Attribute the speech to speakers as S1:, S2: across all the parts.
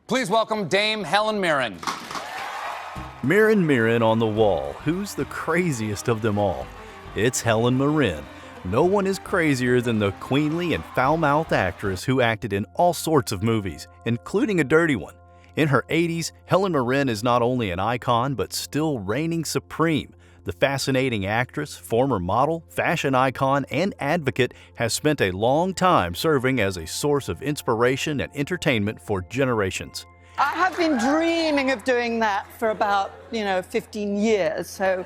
S1: Please welcome Dame Helen Mirren.
S2: Mirren Mirren on the wall. Who's the craziest of them all? It's Helen Mirren. No one is crazier than the queenly and foul-mouthed actress who acted in all sorts of movies, including a dirty one. In her 80s, Helen Mirren is not only an icon but still reigning supreme. The fascinating actress, former model, fashion icon, and advocate has spent a long time serving as a source of inspiration and entertainment for generations.
S3: I have been dreaming of doing that for about, 15 years, so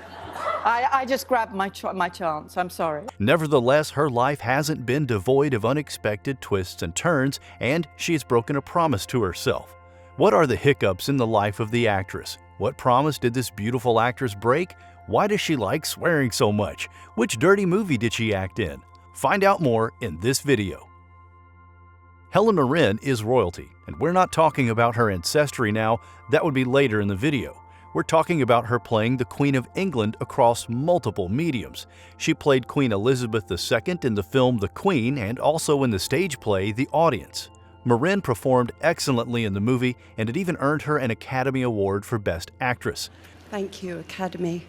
S3: I just grabbed my chance. I'm sorry.
S2: Nevertheless, her life hasn't been devoid of unexpected twists and turns, and she has broken a promise to herself. What are the hiccups in the life of the actress? What promise did this beautiful actress break? Why does she like swearing so much? Which dirty movie did she act in? Find out more in this video. Helen Mirren is royalty, and we're not talking about her ancestry now. That would be later in the video. We're talking about her playing the Queen of England across multiple mediums. She played Queen Elizabeth II in the film The Queen and also in the stage play The Audience. Mirren performed excellently in the movie, and it even earned her an Academy Award for Best Actress.
S4: Thank you, Academy.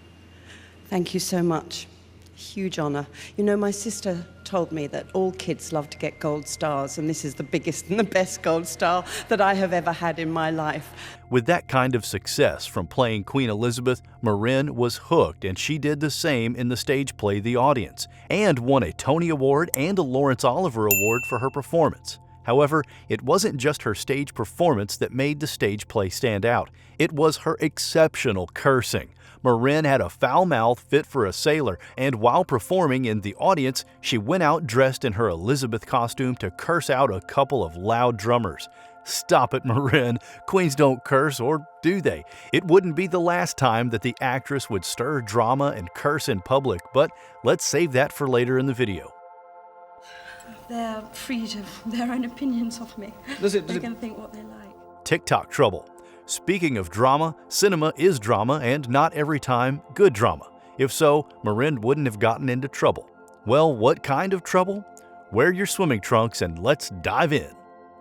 S4: Thank you so much. Huge honor. My sister told me that all kids love to get gold stars, and this is the biggest and the best gold star that I have ever had in my life.
S2: With that kind of success from playing Queen Elizabeth, Mirren was hooked, and she did the same in the stage play The Audience, and won a Tony Award and a Laurence Olivier Award for her performance. However, it wasn't just her stage performance that made the stage play stand out. It was her exceptional cursing. Mirren had a foul mouth fit for a sailor, and while performing in The Audience, she went out dressed in her Elizabeth costume to curse out a couple of loud drummers. Stop it, Mirren. Queens don't curse, or do they? It wouldn't be the last time that the actress would stir drama and curse in public, but let's save that for later in the video.
S4: They're free to have their own opinions of me. They can think what they like.
S2: Tick-Tock Trouble. Speaking of drama, cinema is drama, and not every time good drama. If so, Mirren wouldn't have gotten into trouble. Well, what kind of trouble? Wear your swimming trunks and let's dive in.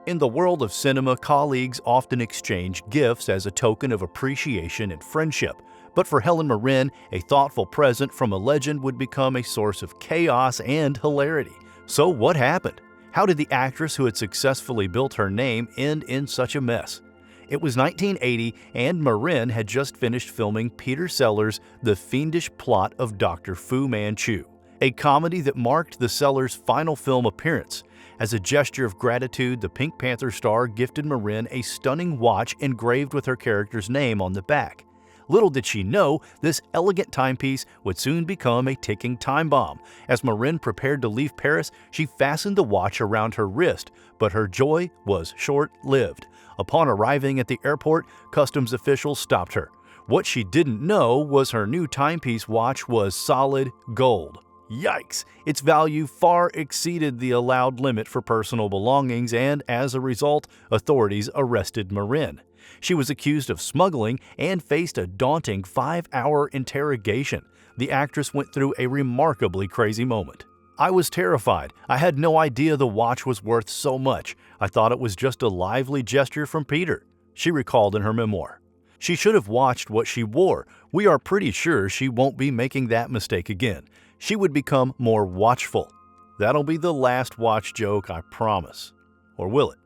S2: In the world of cinema, colleagues often exchange gifts as a token of appreciation and friendship. But for Helen Mirren, a thoughtful present from a legend would become a source of chaos and hilarity. So what happened? How did the actress who had successfully built her name end in such a mess? It was 1980, and Mirren had just finished filming Peter Sellers' The Fiendish Plot of Dr. Fu Manchu, a comedy that marked the Sellers' final film appearance. As a gesture of gratitude, the Pink Panther star gifted Mirren a stunning watch engraved with her character's name on the back. Little did she know, this elegant timepiece would soon become a ticking time bomb. As Mirren prepared to leave Paris, she fastened the watch around her wrist, but her joy was short-lived. Upon arriving at the airport, customs officials stopped her. What she didn't know was her new timepiece watch was solid gold. Yikes! Its value far exceeded the allowed limit for personal belongings, and as a result, authorities arrested Mirren. She was accused of smuggling and faced a daunting 5-hour interrogation. The actress went through a remarkably crazy moment. I was terrified. I had no idea the watch was worth so much. I thought it was just a lively gesture from Peter, she recalled in her memoir. She should have watched what she wore. We are pretty sure she won't be making that mistake again. She would become more watchful. That'll be the last watch joke, I promise. Or will it?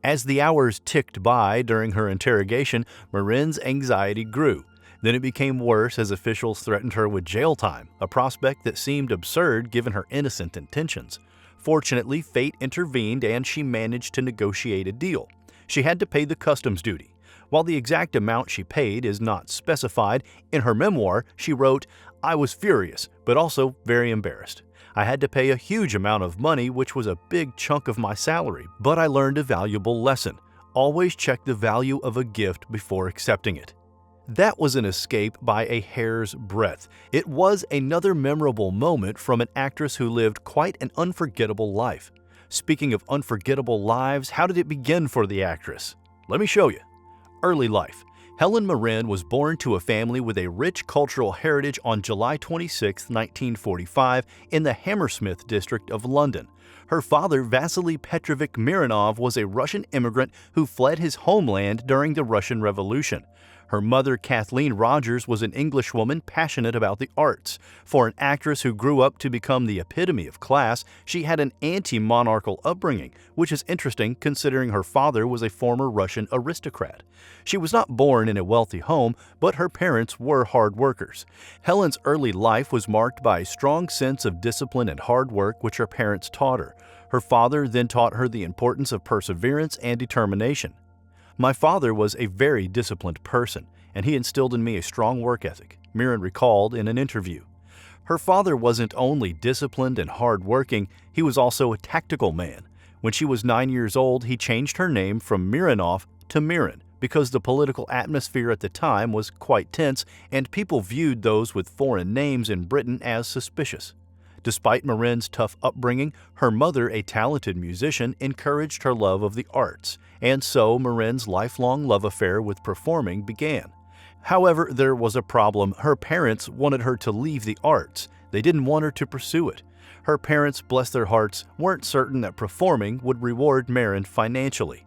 S2: As the hours ticked by during her interrogation, Mirren's anxiety grew. Then it became worse as officials threatened her with jail time, a prospect that seemed absurd given her innocent intentions. Fortunately, fate intervened and she managed to negotiate a deal. She had to pay the customs duty. While the exact amount she paid is not specified, in her memoir she wrote, "I was furious, but also very embarrassed. I had to pay a huge amount of money, which was a big chunk of my salary, but I learned a valuable lesson. Always check the value of a gift before accepting it." That was an escape by a hair's breadth. It was another memorable moment from an actress who lived quite an unforgettable life. Speaking of unforgettable lives, how did it begin for the actress? Let me show you. Early life. Helen Mirren was born to a family with a rich cultural heritage on July 26, 1945, in the Hammersmith district of London. Her father, Vasily Petrovich Mironov, was a Russian immigrant who fled his homeland during the Russian Revolution. Her mother, Kathleen Rogers, was an Englishwoman passionate about the arts. For an actress who grew up to become the epitome of class, she had an anti-monarchical upbringing, which is interesting considering her father was a former Russian aristocrat. She was not born in a wealthy home, but her parents were hard workers. Helen's early life was marked by a strong sense of discipline and hard work, which her parents taught her. Her father then taught her the importance of perseverance and determination. "My father was a very disciplined person, and he instilled in me a strong work ethic," Mirren recalled in an interview. Her father wasn't only disciplined and hard-working, he was also a tactical man. When she was 9 years old, he changed her name from Mironov to Mirren because the political atmosphere at the time was quite tense and people viewed those with foreign names in Britain as suspicious. Despite Mirren's tough upbringing, her mother, a talented musician, encouraged her love of the arts, and so Mirren's lifelong love affair with performing began. However, there was a problem. Her parents wanted her to leave the arts. They didn't want her to pursue it. Her parents, bless their hearts, weren't certain that performing would reward Mirren financially.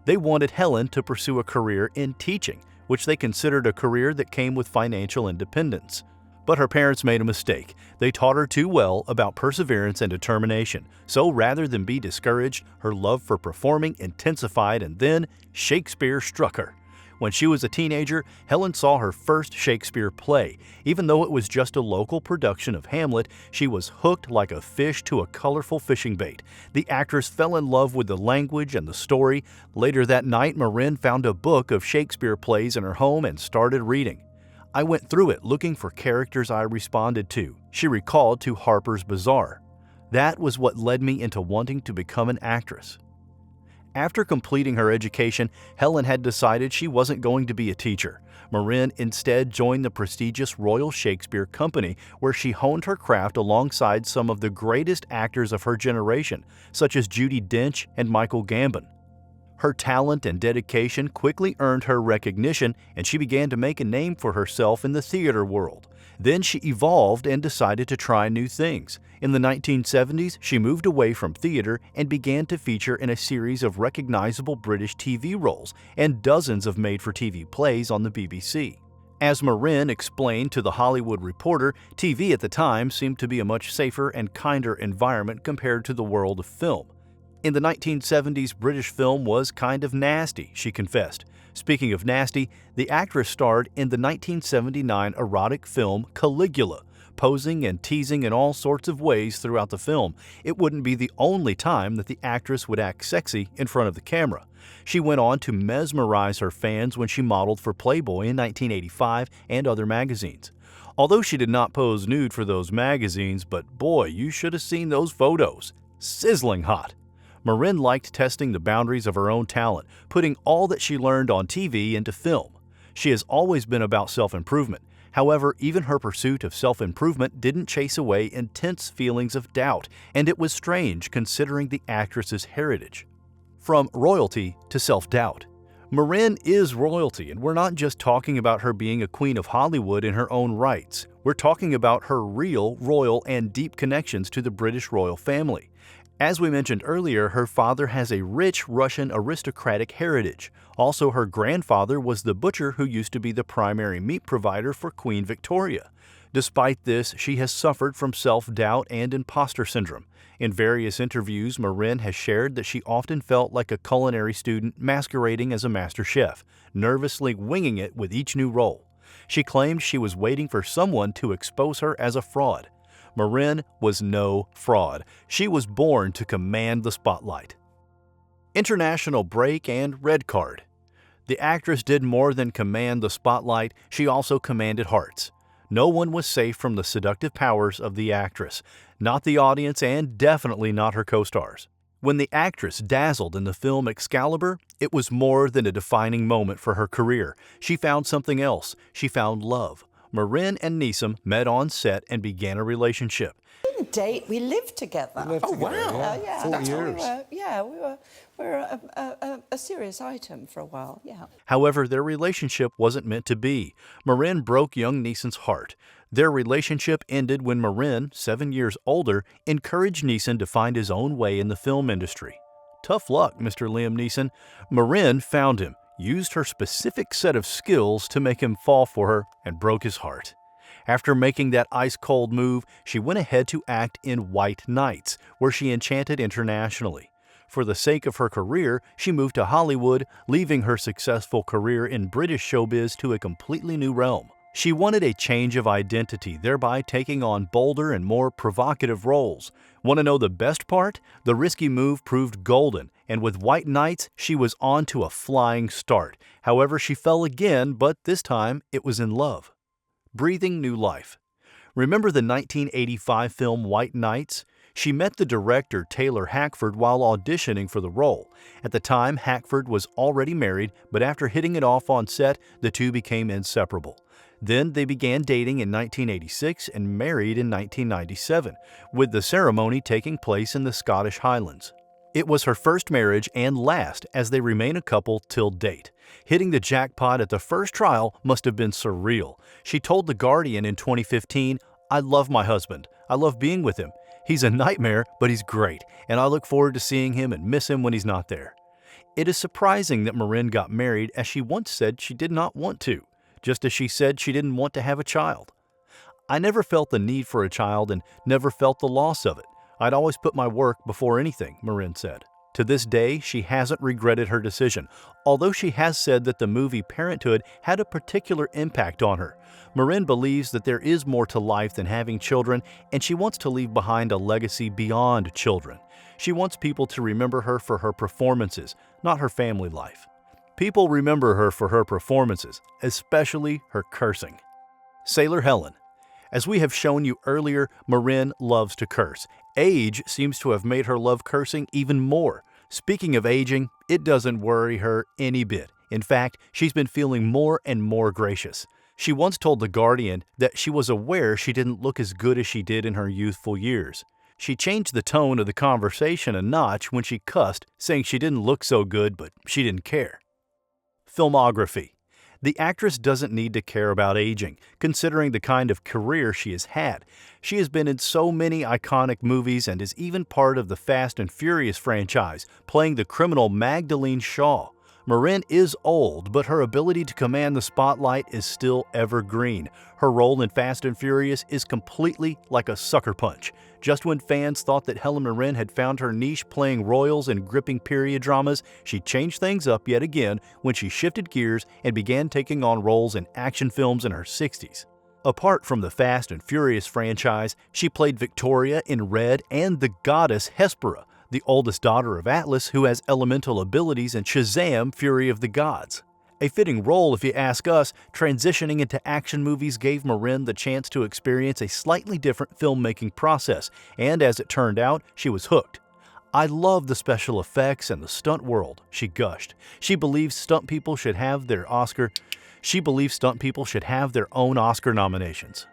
S2: They wanted Helen to pursue a career in teaching, which they considered a career that came with financial independence. But her parents made a mistake. They taught her too well about perseverance and determination. So rather than be discouraged, her love for performing intensified, and then Shakespeare struck her. When she was a teenager, Helen saw her first Shakespeare play. Even though it was just a local production of Hamlet, she was hooked like a fish to a colorful fishing bait. The actress fell in love with the language and the story. Later that night, Mirren found a book of Shakespeare plays in her home and started reading. "I went through it looking for characters I responded to," she recalled to Harper's Bazaar. "That was what led me into wanting to become an actress." After completing her education, Helen had decided she wasn't going to be a teacher. Mirren instead joined the prestigious Royal Shakespeare Company, where she honed her craft alongside some of the greatest actors of her generation, such as Judi Dench and Michael Gambon. Her talent and dedication quickly earned her recognition, and she began to make a name for herself in the theater world. Then she evolved and decided to try new things. In the 1970s, she moved away from theater and began to feature in a series of recognizable British TV roles and dozens of made-for-TV plays on the BBC. As Mirren explained to The Hollywood Reporter, TV at the time seemed to be a much safer and kinder environment compared to the world of film. "In the 1970s, British film was kind of nasty," she confessed. Speaking of nasty, the actress starred in the 1979 erotic film Caligula, posing and teasing in all sorts of ways throughout the film. It wouldn't be the only time that the actress would act sexy in front of the camera. She went on to mesmerize her fans when she modeled for Playboy in 1985 and other magazines. Although she did not pose nude for those magazines, but boy, you should have seen those photos. Sizzling hot. Mirren liked testing the boundaries of her own talent, putting all that she learned on TV into film. She has always been about self-improvement. However, even her pursuit of self-improvement didn't chase away intense feelings of doubt, and it was strange considering the actress's heritage. From royalty to self-doubt. Mirren is royalty, and we're not just talking about her being a queen of Hollywood in her own rights. We're talking about her real, royal, and deep connections to the British royal family. As we mentioned earlier, her father has a rich Russian aristocratic heritage. Also, her grandfather was the butcher who used to be the primary meat provider for Queen Victoria. Despite this, she has suffered from self-doubt and imposter syndrome. In various interviews, Mirren has shared that she often felt like a culinary student masquerading as a master chef, nervously winging it with each new role. She claimed she was waiting for someone to expose her as a fraud. Mirren was no fraud. She was born to command the spotlight. International break and red card. The actress did more than command the spotlight, she also commanded hearts. No one was safe from the seductive powers of the actress, not the audience and definitely not her co-stars. When the actress dazzled in the film Excalibur, it was more than a defining moment for her career. She found something else. She found love. Mirren and Neeson met on set and began a relationship.
S4: We didn't date, we lived together.
S3: Wow.
S4: Yeah,
S3: 40
S4: years. We were a serious item for a while, yeah.
S2: However, their relationship wasn't meant to be. Mirren broke young Neeson's heart. Their relationship ended when Mirren, 7 years older, encouraged Neeson to find his own way in the film industry. Tough luck, Mr. Liam Neeson. Mirren found him, used her specific set of skills to make him fall for her, and broke his heart. After making that ice-cold move, she went ahead to act in White Nights, where she enchanted internationally. For the sake of her career, she moved to Hollywood, leaving her successful career in British showbiz to a completely new realm. She wanted a change of identity, thereby taking on bolder and more provocative roles. Want to know the best part? The risky move proved golden, and with White Nights, she was on to a flying start. However, she fell again, but this time it was in love. Breathing new life. Remember the 1985 film White Nights? She met the director Taylor Hackford while auditioning for the role. At the time, Hackford was already married, but after hitting it off on set, the two became inseparable. Then they began dating in 1986 and married in 1997, with the ceremony taking place in the Scottish Highlands. It was her first marriage and last, as they remain a couple till date. Hitting the jackpot at the first trial must have been surreal. She told The Guardian in 2015, "I love my husband. I love being with him. He's a nightmare, but he's great, and I look forward to seeing him and miss him when he's not there." It is surprising that Mirren got married, as she once said she did not want to, just as she said she didn't want to have a child. "I never felt the need for a child and never felt the loss of it. I'd always put my work before anything," Mirren said. To this day, she hasn't regretted her decision, although she has said that the movie Parenthood had a particular impact on her. Mirren believes that there is more to life than having children, and she wants to leave behind a legacy beyond children. She wants people to remember her for her performances, not her family life. People remember her for her performances, especially her cursing. Sailor Helen. As we have shown you earlier, Mirren loves to curse. Age seems to have made her love cursing even more. Speaking of aging, it doesn't worry her any bit. In fact, she's been feeling more and more gracious. She once told The Guardian that she was aware she didn't look as good as she did in her youthful years. She changed the tone of the conversation a notch when she cussed, saying she didn't look so good, but she didn't care. Filmography. The actress doesn't need to care about aging, considering the kind of career she has had. She has been in so many iconic movies and is even part of the Fast and Furious franchise, playing the criminal Magdalene Shaw. Mirren is old, but her ability to command the spotlight is still evergreen. Her role in Fast and Furious is completely like a sucker punch. Just when fans thought that Helen Mirren had found her niche playing royals and gripping period dramas, she changed things up yet again when she shifted gears and began taking on roles in action films in her 60s. Apart from the Fast and Furious franchise, she played Victoria in Red and the goddess Hespera, the oldest daughter of Atlas who has elemental abilities in Shazam! Fury of the Gods. A fitting role if you ask us, transitioning into action movies gave Mirren the chance to experience a slightly different filmmaking process, and as it turned out, she was hooked. "I love the special effects and the stunt world," she gushed. She believes stunt people should have their own Oscar nominations.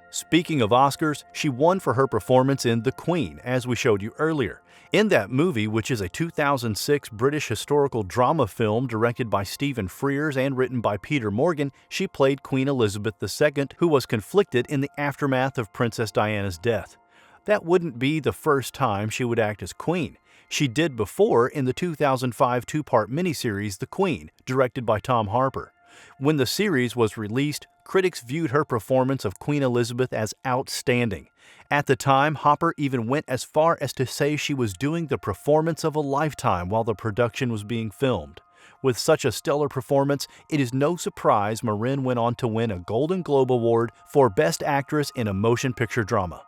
S2: Speaking of Oscars, she won for her performance in The Queen, as we showed you earlier. In that movie, which is a 2006 British historical drama film directed by Stephen Frears and written by Peter Morgan, she played Queen Elizabeth II, who was conflicted in the aftermath of Princess Diana's death. That wouldn't be the first time she would act as Queen. She did before in the 2005 two-part miniseries The Queen, directed by Tom Harper. When the series was released, critics viewed her performance of Queen Elizabeth as outstanding. At the time, Hopper even went as far as to say she was doing the performance of a lifetime while the production was being filmed. With such a stellar performance, it is no surprise Mirren went on to win a Golden Globe Award for Best Actress in a Motion Picture Drama.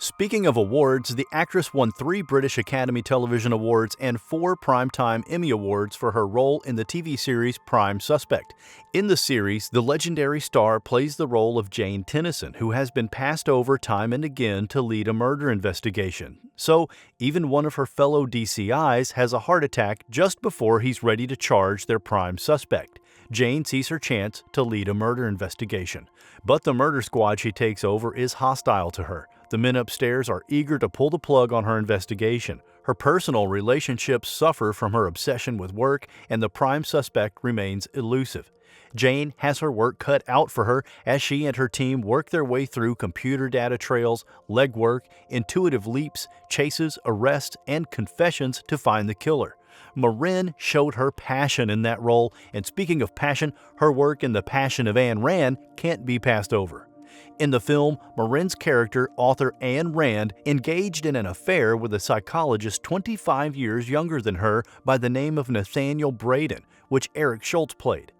S2: Speaking of awards, the actress won 3 British Academy Television Awards and 4 Primetime Emmy Awards for her role in the TV series Prime Suspect. In the series, the legendary star plays the role of Jane Tennyson, who has been passed over time and again to lead a murder investigation. So, even one of her fellow DCIs has a heart attack just before he's ready to charge their prime suspect. Jane sees her chance to lead a murder investigation. But the murder squad she takes over is hostile to her. The men upstairs are eager to pull the plug on her investigation. Her personal relationships suffer from her obsession with work, and the prime suspect remains elusive. Jane has her work cut out for her as she and her team work their way through computer data trails, legwork, intuitive leaps, chases, arrests, and confessions to find the killer. Mirren showed her passion in that role, and speaking of passion, her work in The Passion of Ayn Rand can't be passed over. In the film, Mirren's character, author Ayn Rand, engaged in an affair with a psychologist 25 years younger than her by the name of Nathaniel Braden, which Eric Schultz played.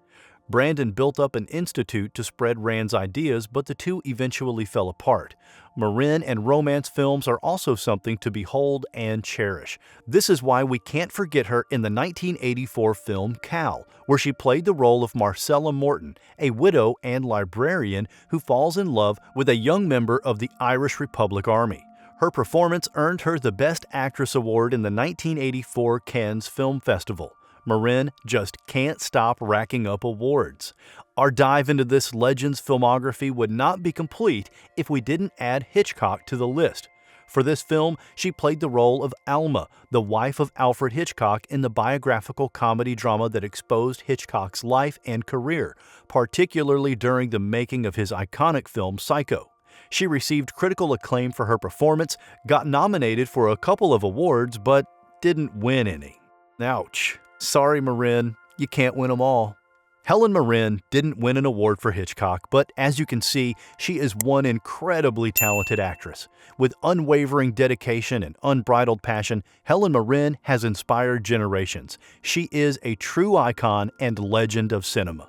S2: Brandon built up an institute to spread Rand's ideas, but the two eventually fell apart. Mirren and romance films are also something to behold and cherish. This is why we can't forget her in the 1984 film Cal, where she played the role of Marcella Morton, a widow and librarian who falls in love with a young member of the Irish Republic Army. Her performance earned her the Best Actress award in the 1984 Cannes Film Festival. Mirren just can't stop racking up awards. Our dive into this legend's filmography would not be complete if we didn't add Hitchcock to the list. For this film, she played the role of Alma, the wife of Alfred Hitchcock in the biographical comedy drama that exposed Hitchcock's life and career, particularly during the making of his iconic film Psycho. She received critical acclaim for her performance, got nominated for a couple of awards, but didn't win any. Ouch. Sorry, Mirren, you can't win them all. Helen Mirren didn't win an award for Hitchcock, but as you can see, she is one incredibly talented actress. With unwavering dedication and unbridled passion, Helen Mirren has inspired generations. She is a true icon and legend of cinema.